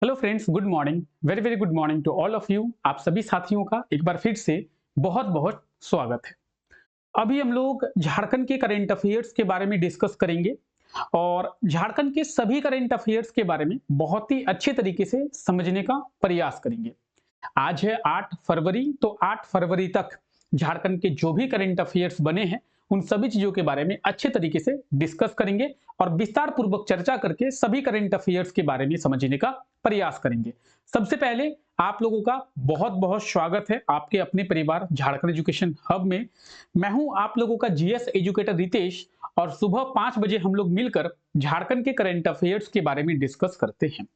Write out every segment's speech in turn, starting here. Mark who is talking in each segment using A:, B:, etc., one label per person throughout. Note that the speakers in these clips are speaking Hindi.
A: Hello friends, good morning. Very very good morning to all of you. आप सभी साथियों का एक बार फिर से बहुत बहुत स्वागत है। अभी हम लोग झारखंड के करंट अफेयर्स के बारे में डिस्कस करेंगे और झारखंड के सभी करंट अफेयर्स के बारे में बहुत ही अच्छे तरीके से समझने का प्रयास करेंगे। आज है 8 फरवरी, तो 8 फरवरी तक झारखंड के जो भी करंट अफेयर्स बने हैं उन सभी चीजों के बारे में अच्छे तरीके से डिस्कस करेंगे और विस्तार पूर्वक चर्चा करके सभी करंट अफेयर्स के बारे में समझने का प्रयास करेंगे। सबसे पहले आप लोगों का बहुत बहुत स्वागत है आपके अपने परिवार झारखंड एजुकेशन हब में। मैं हूं आप लोगों का जीएस एजुकेटर रितेश और सुबह 5 बजे हम लोग मिलकर झारखंड के करंट अफेयर्स के बारे में डिस्कस करते हैं।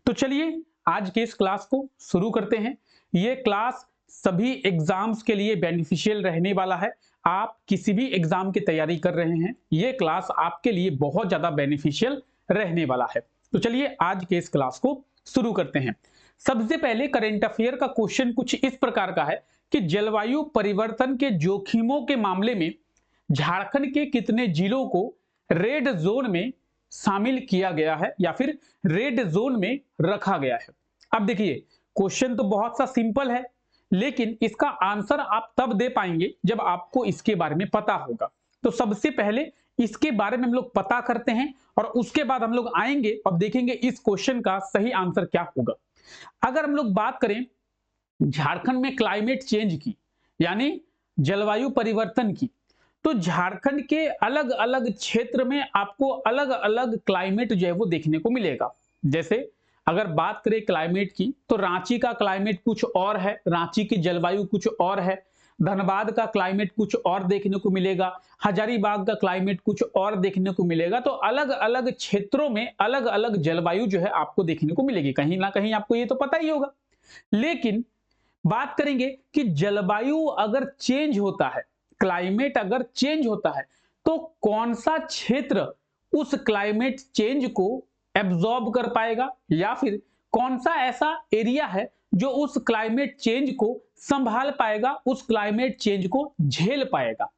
A: तो चलिए आज के इस क्लास को शुरू करते हैं। ये क्लास सभी एग्जाम्स के लिए बेनिफिशियल रहने वाला है। आप किसी भी एग्जाम की तैयारी कर रहे हैं, ये क्लास आपके लिए बहुत ज्यादा बेनिफिशियल रहने वाला है। तो चलिए आज के इस क्लास को शुरू करते हैं। सबसे पहले करंट अफेयर का क्वेश्चन कुछ इस प्रकार का है कि जलवायु परिवर्तन के जोखिमों के मामले में झारखंड के कितने जिलों को रेड जोन में शामिल किया गया है या फिर रेड जोन में रखा गया है। अब देखिए, क्वेश्चन तो बहुत सा सिंपल है, लेकिन इसका आंसर आप तब दे पाएंगे जब आपको इसके बारे में पता होगा। तो सबसे पहले इसके बारे में हम लोग पता करते हैं और उसके बाद हम लोग आएंगे और देखेंगे इस क्वेश्चन का सही आंसर क्या होगा। अगर हम लोग बात करें झारखंड में क्लाइमेट चेंज की, यानी जलवायु परिवर्तन की, तो झारखंड के अलग अलग क्षेत्र में आपको अलग अलग क्लाइमेट जो है वो देखने को मिलेगा। जैसे अगर बात करें क्लाइमेट की, तो रांची का क्लाइमेट कुछ और है, रांची की जलवायु कुछ और है। धनबाद का क्लाइमेट कुछ और देखने को मिलेगा, हजारीबाग का क्लाइमेट कुछ और देखने को मिलेगा। तो अलग अलग क्षेत्रों में अलग अलग जलवायु जो है आपको देखने को मिलेगी, कहीं ना कहीं आपको ये तो पता ही होगा। लेकिन बात करेंगे कि जलवायु अगर चेंज होता है, क्लाइमेट अगर चेंज होता है, तो कौन सा क्षेत्र उस क्लाइमेट चेंज को एब्जॉर्ब कर पाएगा या फिर कौन सा ऐसा एरिया है जो उस क्लाइमेट चेंज को संभाल पाएगा, उस क्लाइमेट चेंज को झेल पाएगा।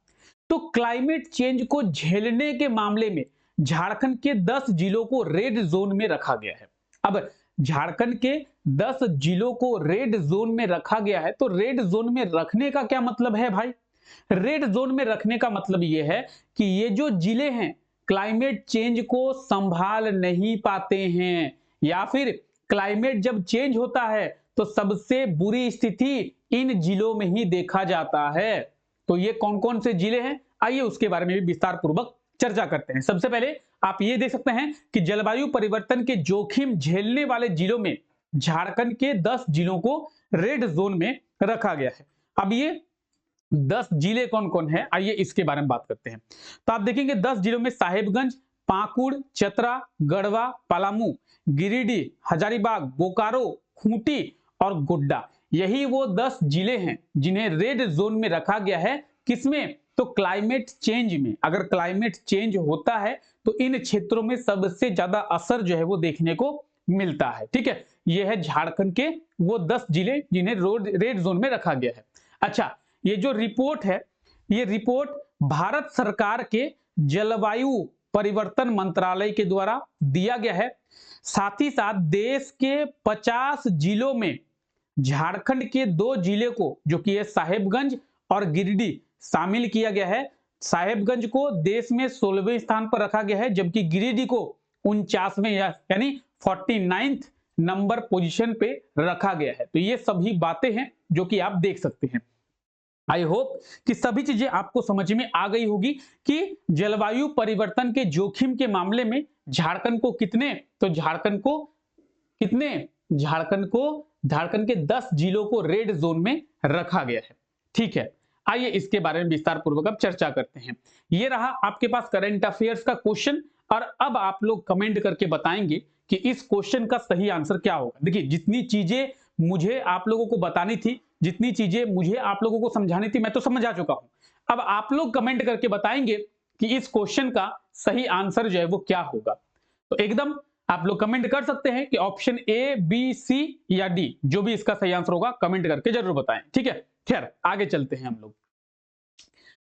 A: तो क्लाइमेट चेंज को झेलने के मामले में झारखंड के 10 जिलों को रेड जोन में रखा गया है। अब झारखंड के 10 जिलों को रेड जोन में रखा गया है, तो रेड जोन में रखने का क्या मतलब है भाई? रेड जोन में रखने का मतलब यह है कि ये जो जिले हैं क्लाइमेट चेंज को संभाल नहीं पाते हैं, या फिर क्लाइमेट जब चेंज होता है तो सबसे बुरी स्थिति इन जिलों में ही देखा जाता है। तो ये कौन कौन से जिले हैं, आइए उसके बारे में भी विस्तार पूर्वक चर्चा करते हैं। सबसे पहले आप ये देख सकते हैं कि जलवायु परिवर्तन के जोखिम झेलने वाले जिलों में झारखंड के 10 जिलों को रेड जोन में रखा गया है। अब ये 10 जिले कौन कौन है, आइए इसके बारे में बात करते हैं। तो आप देखेंगे 10 जिलों में साहेबगंज, पाकुड़, चतरा, गढ़वा, पलामू, गिरिडीह, हजारीबाग, बोकारो, खूंटी और गोड्डा, यही वो 10 जिले हैं जिन्हें रेड जोन में रखा गया है। किसमें? तो क्लाइमेट चेंज में। अगर क्लाइमेट चेंज होता है तो इन क्षेत्रों में सबसे ज्यादा असर जो है वो देखने को मिलता है। ठीक है, ये है झारखंड के वो 10 जिले जिन्हें रेड जोन में रखा गया है। अच्छा, ये जो रिपोर्ट है, ये रिपोर्ट भारत सरकार के जलवायु परिवर्तन मंत्रालय के द्वारा दिया गया है। साथ ही साथ देश के 50 जिलों में झारखंड के 2 जिले को, जो कि है साहेबगंज और गिरिडीह, शामिल किया गया है। साहेबगंज को देश में 16वें स्थान पर रखा गया है, जबकि गिरिडीह को 49वें यानी 49th नंबर पोजीशन पे रखा गया है। तो ये सभी बातें हैं जो कि आप देख सकते हैं। आई होप कि सभी चीजें आपको समझ में आ गई होगी कि जलवायु परिवर्तन के जोखिम के मामले में झारखंड को कितने, तो झारखंड को कितने, झारखंड के 10 जिलों को रेड जोन में रखा गया है। ठीक है, आइए इसके बारे में विस्तार पूर्वक अब चर्चा करते हैं। ये रहा आपके पास करंट अफेयर्स का क्वेश्चन और अब आप लोग कमेंट करके बताएंगे कि इस क्वेश्चन का सही आंसर क्या होगा। देखिए, जितनी चीजें मुझे आप लोगों को बतानी थी, जितनी चीजें मुझे आप लोगों को समझानी थी, मैं तो समझा चुका हूं। अब आप लोग कमेंट करके बताएंगे कि इस क्वेश्चन का सही आंसर जो है वो क्या होगा। तो एकदम आप लोग कमेंट कर सकते हैं कि ऑप्शन ए, बी, सी या डी, जो भी इसका सही आंसर होगा कमेंट करके जरूर बताएं। ठीक है, खैर आगे चलते हैं हम लोग।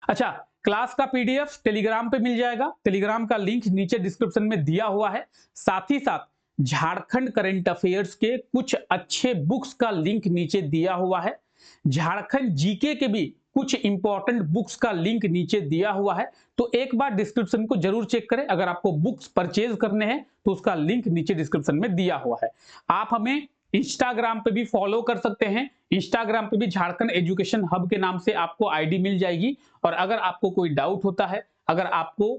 A: अच्छा, क्लास का पीडीएफ टेलीग्राम पे मिल जाएगा। टेलीग्राम का लिंक नीचे डिस्क्रिप्शन में दिया हुआ है। साथ ही साथ झारखंड करंट अफेयर्स के कुछ अच्छे बुक्स का लिंक नीचे दिया हुआ है। झारखंड जीके के भी कुछ इंपॉर्टेंट बुक्स का लिंक नीचे दिया हुआ है, तो एक बार डिस्क्रिप्शन को जरूर चेक करें। अगर आपको बुक्स परचेज करने हैं तो उसका लिंक नीचे डिस्क्रिप्शन में दिया हुआ है। आप हमें इंस्टाग्राम पे भी फॉलो कर सकते हैं। इंस्टाग्राम पे भी झारखंड एजुकेशन हब के नाम से आपको आईडी मिल जाएगी। और अगर आपको कोई डाउट होता है, अगर आपको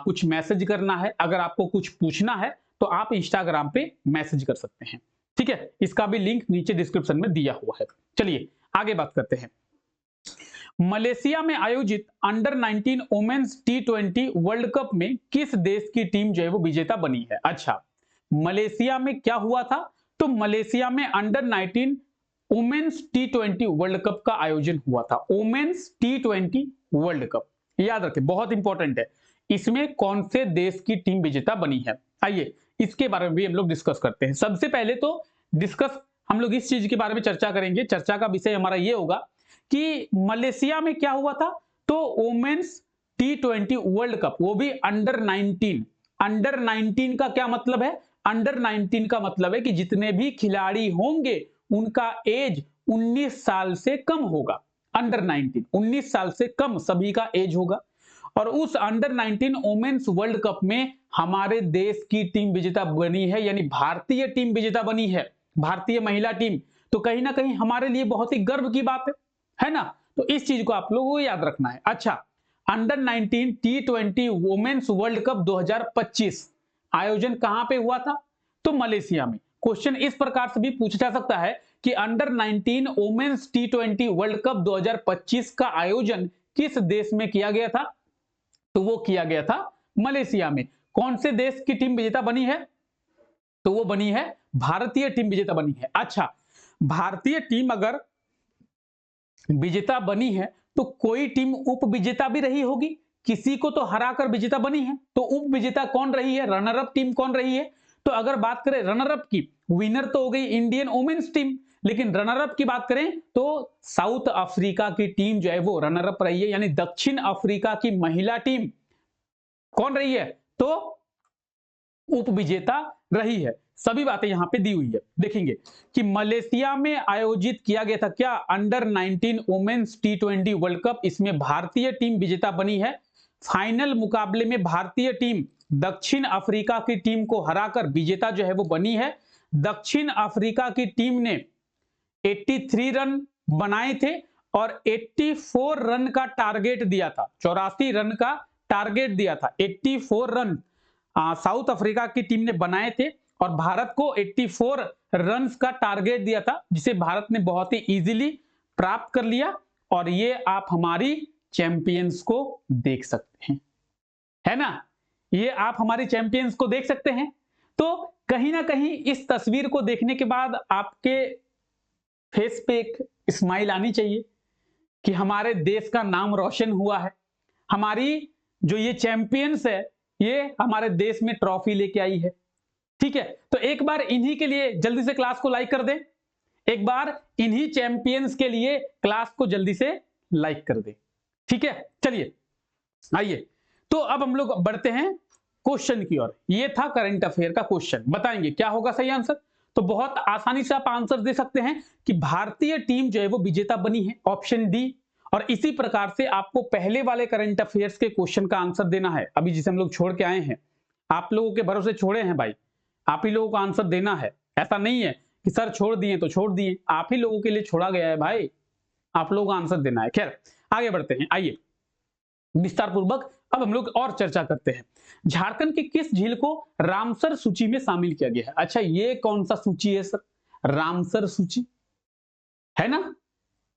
A: कुछ मैसेज करना है, अगर आपको कुछ पूछना है, तो आप इंस्टाग्राम पे मैसेज कर सकते हैं। ठीक है, इसका भी लिंक नीचे डिस्क्रिप्शन में दिया हुआ है। चलिए आगे बात करते हैं। मलेशिया में आयोजित under 19 women's T20 world cup में किस देश की टीम जो है वो विजेता बनी है? अच्छा, मलेशिया में क्या हुआ था? तो मलेशिया में under 19 women's T20 world cup का आयोजन हुआ था। वुमेन्स T20 वर्ल्ड कप, याद रखें, बहुत इंपॉर्टेंट है। इसमें कौन से देश की टीम विजेता बनी है? आइए इसके बारे में भी हम लोग डिस्कस करते हैं। सबसे पहले तो हम लोग इस चीज के बारे में चर्चा करेंगे। चर्चा का विषय हमारा ये होगा कि मलेशिया में क्या हुआ था। तो वुमेन्स T20 वर्ल्ड कप, वो भी अंडर 19। अंडर 19 का क्या मतलब है? अंडर 19 का मतलब है कि जितने भी खिलाड़ी होंगे उनका एज 19 साल से कम होगा। अंडर 19 19 साल से कम सभी का एज होगा। और उस अंडर 19 वुमेन्स वर्ल्ड कप में हमारे देश की टीम विजेता बनी है, यानी भारतीय टीम विजेता बनी है, भारतीय महिला टीम। तो कहीं ना कहीं हमारे लिए बहुत ही गर्व की बात है ना? तो इस चीज को आप लोगों को याद रखना है। अच्छा, under 19 T20 women's world cup 2025 आयोजन कहां पे हुआ था? तो मलेशिया में। क्वेश्चन इस प्रकार से भी पूछा जा सकता है कि under 19 women's T20 world cup 2025 का आयोजन किस देश में किया गया था? तो वो किया गया था मलेशिया में। कौन से देश की टीम विजेता बनी है? तो वो बनी है भारतीय टीम विजेता बनी है। अच्छा, भारतीय टीम अगर विजेता बनी है तो कोई टीम उप विजेता भी रही होगी, किसी को तो हराकर विजेता बनी है। तो उप विजेता कौन रही है? रनर अप टीम कौन रही है? तो अगर बात करें रनर अप की, विनर तो हो गई इंडियन वुमेन्स टीम, लेकिन रनर अप की बात करें तो साउथ अफ्रीका की टीम जो है वो रनर अप रही है, यानी दक्षिण अफ्रीका की महिला टीम कौन रही है? तो उप विजेता रही है। सभी बातें यहां पे दी हुई है। देखेंगे कि मलेशिया में आयोजित किया गया था क्या? Under 19 women's T20 world cup. इसमें भारतीय टीम विजेता बनी है। फाइनल मुकाबले में भारतीय टीम दक्षिण अफ्रीका की टीम को हराकर विजेता जो है वो बनी है। दक्षिण अफ्रीका की टीम ने 83 रन बनाए थे और 84 रन का टारगेट दिया था। 84 रन का टारगेट दिया था। 84 रन साउथ अफ्रीका की टीम ने बनाए थे और भारत को 84 रन्स का टारगेट दिया था, जिसे भारत ने बहुत ही इजीली प्राप्त कर लिया। और ये आप हमारी चैंपियंस को देख सकते हैं, है ना? ये आप हमारी चैंपियंस को देख सकते हैं। तो कहीं ना कहीं इस तस्वीर को देखने के बाद आपके फेस पे एक स्माइल आनी चाहिए कि हमारे देश का नाम रोशन हुआ है। हमारी जो ये चैंपियंस है, ये हमारे देश में ट्रॉफी लेके आई है। ठीक है, तो एक बार इन्हीं के लिए जल्दी से क्लास को लाइक कर दें। एक बार इन्हीं चैंपियंस के लिए क्लास को जल्दी से लाइक कर दें। ठीक है, चलिए आइए, तो अब हम लोग बढ़ते हैं क्वेश्चन की ओर। ये था करंट अफेयर का क्वेश्चन। बताएंगे क्या होगा सही आंसर? तो बहुत आसानी से आप आंसर दे सकते हैं कि भारतीय टीम जो है वो विजेता बनी है, ऑप्शन डी। और इसी प्रकार से आपको पहले वाले करंट अफेयर्स के क्वेश्चन का आंसर देना है, अभी जिसे हम लोग छोड़ के आए हैं। आप लोगों के भरोसे छोड़े हैं भाई, आप ही लोगों को आंसर देना है। ऐसा नहीं है कि सर छोड़ दिए तो छोड़ दिए, आप ही लोगों के लिए छोड़ा गया है भाई, आप लोगों को आंसर देना है। खैर आगे बढ़ते हैं, आइए विस्तार पूर्वक अब हम लोग और चर्चा करते हैं। झारखंड की किस झील को रामसर सूची में शामिल किया गया है? अच्छा, ये कौन सा सूची है सर? रामसर सूची है ना?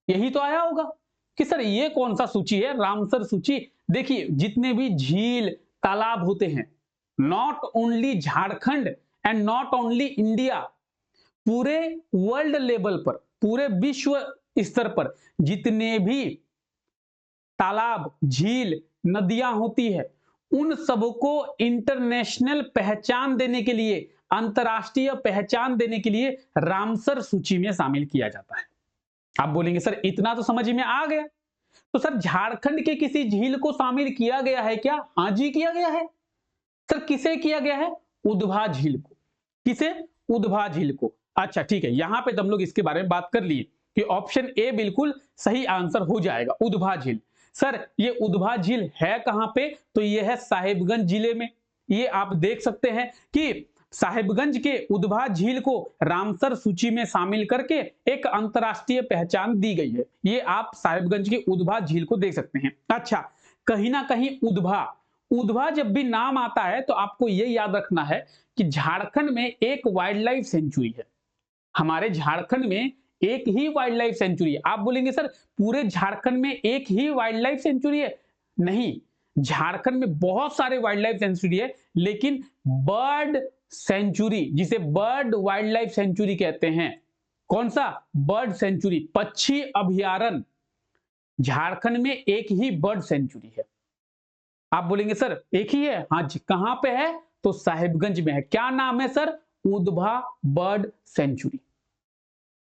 A: यही तो आया होगा कि सर ये कौन सा सूची है? रामसर सूची। देखिए, जितने भी झील तालाब होते हैं, not only Jharkhand and not only India, पूरे वर्ल्ड लेवल पर, पूरे विश्व स्तर पर जितने भी तालाब, झील, नदियां होती है, उन सबको इंटरनेशनल पहचान देने के लिए, अंतरराष्ट्रीय पहचान देने के लिए रामसर सूची में शामिल किया जाता है। आप बोलेंगे सर इतना तो समझ में आ गया, तो सर झारखंड के किसी झील को शामिल किया गया है क्या? हाँ जी किया गया है। सर किसे किया गया है? उदभा झील को। किसे? उद्भा झील को। अच्छा ठीक है, यहां पे तो हम लोग इसके बारे में बात कर लिए कि ऑप्शन ए बिल्कुल सही आंसर हो जाएगा, उद्भा झील। सर ये उद्भा झील है कहां पे? तो ये है साहिबगंज जिले में। ये आप देख सकते हैं कि साहिबगंज के उद्भा झील को रामसर सूची में शामिल करके एक अंतरराष्ट्रीय पहचान दी गई है। ये आप साहिबगंज के उद्भा झील को देख सकते हैं। अच्छा, कहीं ना कहीं उद्भा, उद्भा जब भी नाम आता है तो आपको ये याद रखना है कि झारखंड में एक वाइल्ड लाइफ सेंचुरी है। हमारे झारखंड में एक ही वाइल्ड लाइफ सेंचुरी है। आप बोलेंगे सर पूरे झारखंड में एक ही वाइल्ड लाइफ सेंचुरी है? नहीं, झारखंड में बहुत सारे वाइल्ड लाइफ सेंचुरी है, लेकिन बर्ड सेंचुरी, जिसे बर्ड वाइल्ड लाइफ सेंचुरी कहते हैं, कौन सा? बर्ड सेंचुरी, पक्षी अभयारण्य, झारखंड में एक ही बर्ड सेंचुरी है। आप बोलेंगे सर एक ही है? हाँ जी। कहां पे है? तो साहिबगंज में है। क्या नाम है sir? Udhwa bird sanctuary.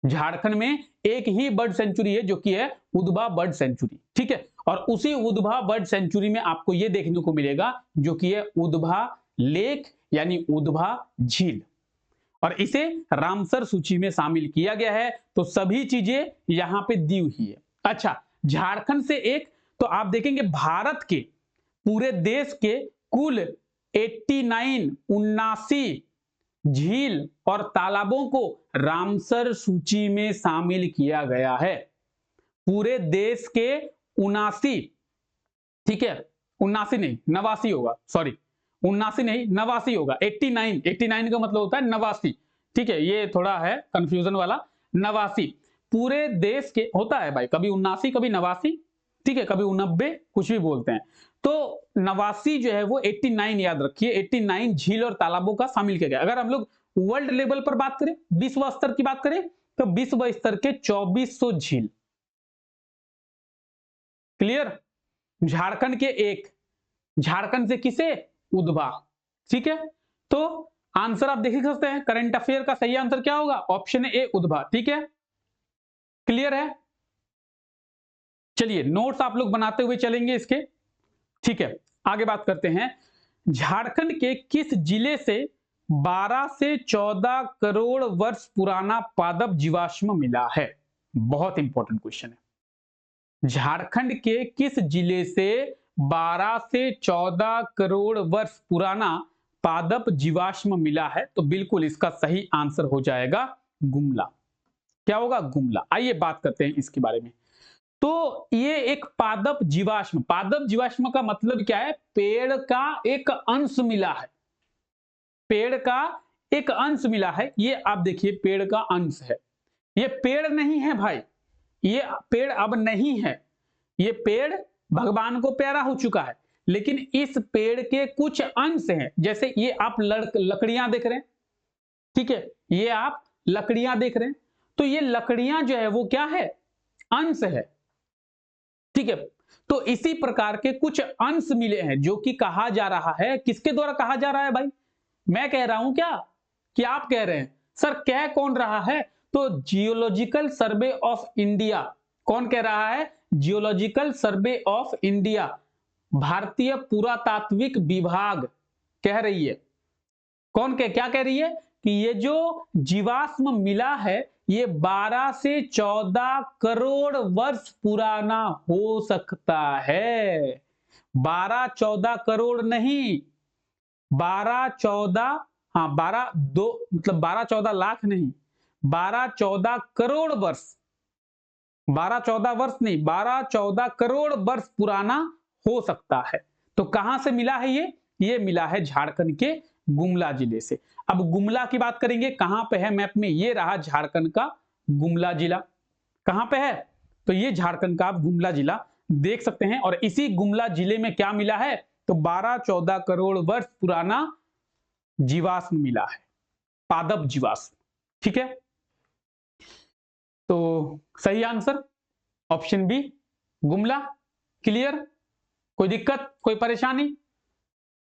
A: Jharkhand में एक ही बर्ड सेंचुरी है जो कि है उद्भा बर्ड सेंचुरी। ठीक है, और उसी उद्भा बर्ड सेंचुरी में आपको यह देखने को मिलेगा जो कि है उद्भा लेक यानी उद्भा झील, और इसे रामसर सूची में शामिल किया गया है। तो सभी चीजें यहां पे दी हुई है। अच्छा, झारखंड से एक, तो आप देखेंगे भारत के पूरे देश के कुल 79 झील और तालाबों को रामसर सूची में शामिल किया गया है। पूरे देश के 79, ठीक है, 79 नहीं 89 होगा, सॉरी 79 नहीं 89 होगा, 89 का मतलब होता है 89। ठीक है, ये थोड़ा है कंफ्यूजन वाला, 89 पूरे देश के होता है भाई, कभी 79 कभी 89, ठीक है, कभी 89 कुछ भी बोलते हैं। तो 89 जो है वो 89 याद रखिए, 89 झील और तालाबों का शामिल किया गया। अगर हम लोग वर्ल्ड लेवल पर बात करें, विश्व स्तर की बात करें, तो विश्व स्तर के 2400 झील। क्लियर? झारखंड के एक, झारखंड से किसे? उद्भा। ठीक है, तो आंसर आप देख सकते हैं, करंट अफेयर का सही आंसर क्या होगा? Option A Udhwa. ठीक है, क्लियर है? चलिए नोट्स आप लोग बनाते हुए चलेंगे इसके। ठीक है, आगे बात करते हैं। झारखंड के किस जिले से 12 से 14 करोड़ वर्ष पुराना पादप जीवाश्म मिला है? बहुत इंपॉर्टेंट क्वेश्चन है। झारखंड के किस जिले से 12 से 14 करोड़ वर्ष पुराना पादप जीवाश्म मिला है? तो बिल्कुल इसका सही आंसर हो जाएगा गुमला। क्या होगा? गुमला। आइए बात करते हैं इसके बारे में। तो ये एक पादप जीवाश्म, पादप जीवाश्म का मतलब क्या है? पेड़ का एक अंश मिला है, पेड़ का एक अंश मिला है। ये आप देखिए पेड़ का अंश है, ये पेड़ नहीं है भाई, ये पेड़ अब नहीं है, ये पेड़ भगवान को प्यारा हो चुका है, लेकिन इस पेड़ के कुछ अंश हैं। जैसे ये आप लकड़ियां देख रहे हैं, ठीक है, ये आप लकड़ियां देख रहे हैं, तो ये लकड़ियां जो है वो क्या है? अंश है। ठीक है, तो इसी प्रकार के कुछ अंश मिले हैं जो कि कहा जा रहा है, किसके द्वारा कहा जा रहा है भाई? मैं कह रहा हूं क्या कि आप कह रहे हैं? सर कह कौन रहा है? तो जियोलॉजिकल सर्वे ऑफ इंडिया। कौन कह रहा है? जियोलॉजिकल सर्वे ऑफ इंडिया, भारतीय पुरातात्विक विभाग कह रही है। कौन क्या कह रही है? कि ये जो जीवाश्म मिला है ये 12 से 14 करोड़ वर्ष पुराना हो सकता है। 12-14 करोड़ नहीं, 12-14, हाँ 12 मतलब 12-14 लाख नहीं, 12-14 करोड़ वर्ष, 12-14 वर्ष नहीं, 12-14 करोड़ वर्ष पुराना हो सकता है। तो कहां से मिला है ये मिला है झारखंड के गुमला जिले से। अब गुमला की बात करेंगे, कहां पे है मैप में? ये रहा झारखंड का गुमला जिला। कहां पे है? तो ये झारखंड का आप गुमला जिला देख सकते हैं, और इसी गुमला जिले में क्या मिला है? तो 12-14 करोड़ वर्ष पुराना जीवाश्म मिला है, पादप जीवाश्म। ठीक है, तो सही answer option B Gumla. Clear? कोई दिक्कत, कोई परेशानी,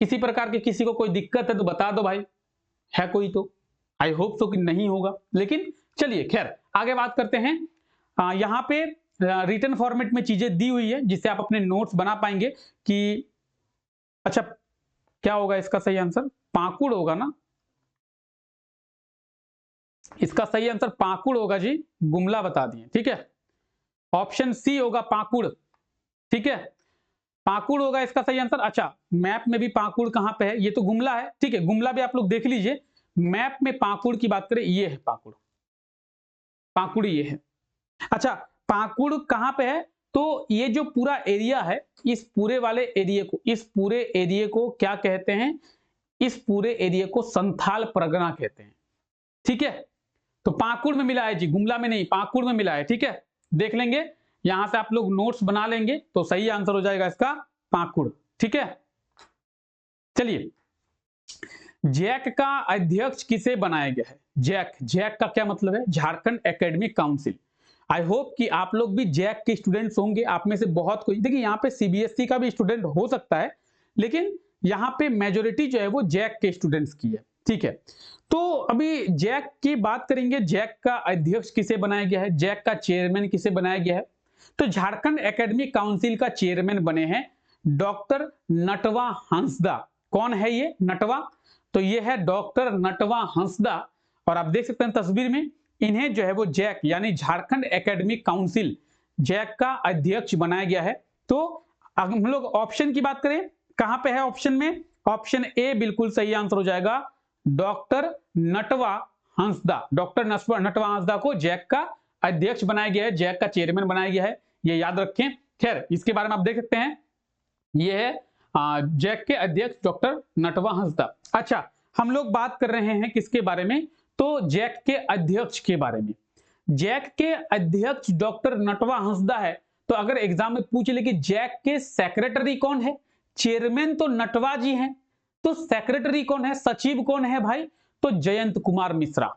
A: किसी प्रकार की किसी को कोई दिक्कत है तो बता दो भाई, है कोई तो? आई होप सो कि नहीं होगा, लेकिन चलिए खैर आगे बात करते हैं। यहां पे रिटन फॉर्मेट में चीजें दी हुई है जिससे आप अपने नोट्स बना पाएंगे कि अच्छा क्या होगा इसका सही आंसर? पाकुड़ होगा ना? इसका सही आंसर पाकुड़ होगा जी, गुमला बता दिए, ठीक है। ऑप्शन सी होगा पाकुड़, ठीक है, पाकुड़ होगा इसका सही आंसर। अच्छा, मैप में भी पाकुड़ कहां पे है, ये तो गुमला है, ठीक है, गुमला भी आप लोग देख लीजिए। मैप में पाकुड़ की बात करें, ये है पाकुड़, पाकुड़ ये है। अच्छा, पाकुड़ कहां पे है, तो ये जो पूरा एरिया है, इस पूरे वाले एरिया को, इस पूरे एरिया को क्या कहते हैं, इस पूरे एरिया को संथाल परगना कहते हैं, ठीक है। तो पाकुड़ में मिला है जी, गुमला में नहीं, पाकुड़ में मिला है, ठीक है। देख लेंगे, यहां से आप लोग नोट्स बना लेंगे तो सही आंसर हो जाएगा इसका पाकुड़, ठीक है। चलिए, जैक का अध्यक्ष किसे बनाया गया है? जैक, जैक का क्या मतलब है? Jharkhand academic council. I hope कि आप लोग भी जैक के स्टूडेंट्स होंगे, आप में से बहुत कोई, देखिए यहाँ पे सीबीएसई का भी स्टूडेंट हो सकता है, लेकिन यहाँ पे मेजोरिटी जो है वो जैक के स्टूडेंट्स की है, ठीक है। तो अभी जैक की बात करेंगे, जैक का अध्यक्ष किसे बनाया गया है, जैक का चेयरमैन किसे बनाया गया है? तो झारखंड एकेडमिक काउंसिल का चेयरमैन बने हैं डॉक्टर नटवा हंसदा। कौन है ये नटवा? तो ये है डॉक्टर नटवा हंसदा, और आप देख सकते हैं तस्वीर में, इन्हें जो है वो जैक यानी झारखंड एकेडमिक काउंसिल, जैक का अध्यक्ष बनाया गया है। तो हम लोग ऑप्शन की बात करें, कहां पे है ऑप्शन में? ऑप्शन ए बिल्कुल सही आंसर हो जाएगा, डॉक्टर नटवा हंसदा। डॉक्टर नटवा हंसदा को जैक का अध्यक्ष बनाया गया है, जैक का चेयरमैन बनाया गया है, ये याद रखें। खैर, इसके बारे में आप देख सकते हैं, ये है जैक के अध्यक्ष डॉक्टर नटवा हंसदा। अच्छा, हम लोग बात कर रहे हैं किसके बारे में? तो जैक के अध्यक्ष के बारे में। जैक के अध्यक्ष डॉक्टर नटवा हंसदा है, तो अगर एग्जाम में पूछ ले कि जैक के सेक्रेटरी कौन है, चेयरमैन तो नटवा जी हैं, तो सेक्रेटरी कौन है, सचिव कौन है भाई? तो जयंत कुमार मिश्रा।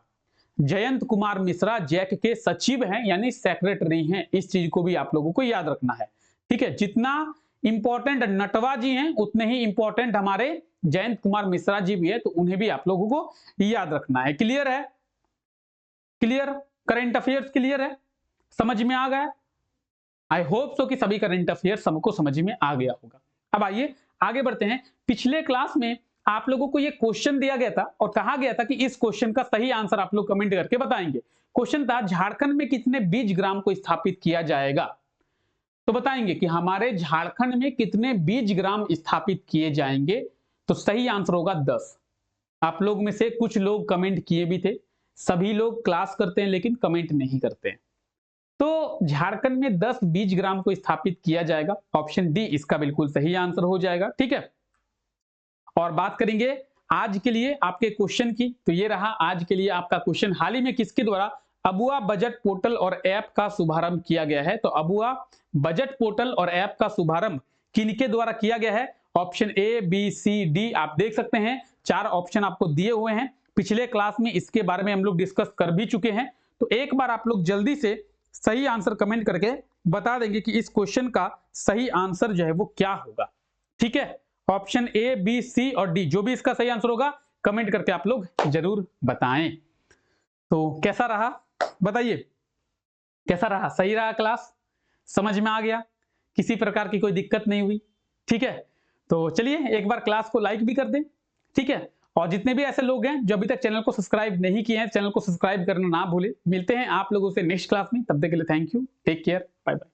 A: जयंत कुमार मिश्रा जैक के सचिव हैं, यानी सेक्रेटरी हैं। इस चीज को भी आप लोगों को याद रखना है, ठीक है। जितना इंपॉर्टेंट नटवा जी हैं, उतने ही इंपॉर्टेंट हमारे जयंत कुमार मिश्रा जी भी है, तो उन्हें भी आप लोगों को याद रखना है। क्लियर है? क्लियर? करंट अफेयर्स क्लियर है? समझ में आ गया? आई होप सो कि सभी करंट अफेयर्स सबको समझ में आ गया होगा। अब आइए आगे बढ़ते हैं। पिछले क्लास में आप लोगों को यह क्वेश्चन दिया गया था और कहा गया था कि इस क्वेश्चन का सही आंसर आप लोग कमेंट करके बताएंगे। क्वेश्चन था, झारखंड में कितने बीज ग्राम को स्थापित किया जाएगा? तो बताएंगे कि हमारे झारखंड में कितने बीज ग्राम स्थापित किए जाएंगे। तो सही आंसर होगा 10। आप लोग में से कुछ लोग कमेंट किए भी थे, सभी लोग क्लास करते हैं लेकिन कमेंट नहीं करते हैं। तो झारखंड में 10 बीज ग्राम को स्थापित किया जाएगा। ऑप्शन डी इसका बिल्कुल सही आंसर हो जाएगा, ठीक है। और बात करेंगे आज के लिए आपके क्वेश्चन की, तो ये रहा आज के लिए आपका क्वेश्चन। हाल ही में किसके द्वारा अबुआ बजट पोर्टल और ऐप का शुभारंभ किया गया है? तो अबुआ बजट पोर्टल और ऐप का शुभारंभ किनके द्वारा किया गया है? Option A, B, C, D आप देख सकते हैं, 4 ऑप्शन आपको दिए हुए हैं। पिछले क्लास में इसके बारे में हम लोग डिस्कस कर भी चुके हैं, तो एक बार आप लोग जल्दी से सही आंसर कमेंट करके बता देंगे कि इस क्वेश्चन का सही आंसर जो है वो क्या होगा, ठीक है। ऑप्शन ए, बी, सी और डी, जो भी इसका सही आंसर होगा कमेंट करके आप लोग जरूर बताएं। तो कैसा रहा बताइए, कैसा रहा? सही रहा? क्लास समझ में आ गया? किसी प्रकार की कोई दिक्कत नहीं हुई? ठीक है, तो चलिए एक बार क्लास को लाइक भी कर दें, ठीक है। और जितने भी ऐसे लोग हैं जो अभी तक चैनल को सब्सक्राइब नहीं किए हैं, चैनल को सब्सक्राइब करना ना भूलें। मिलते हैं आप लोगों से नेक्स्ट क्लास में, तब तक के लिए thank you, take care, bye bye.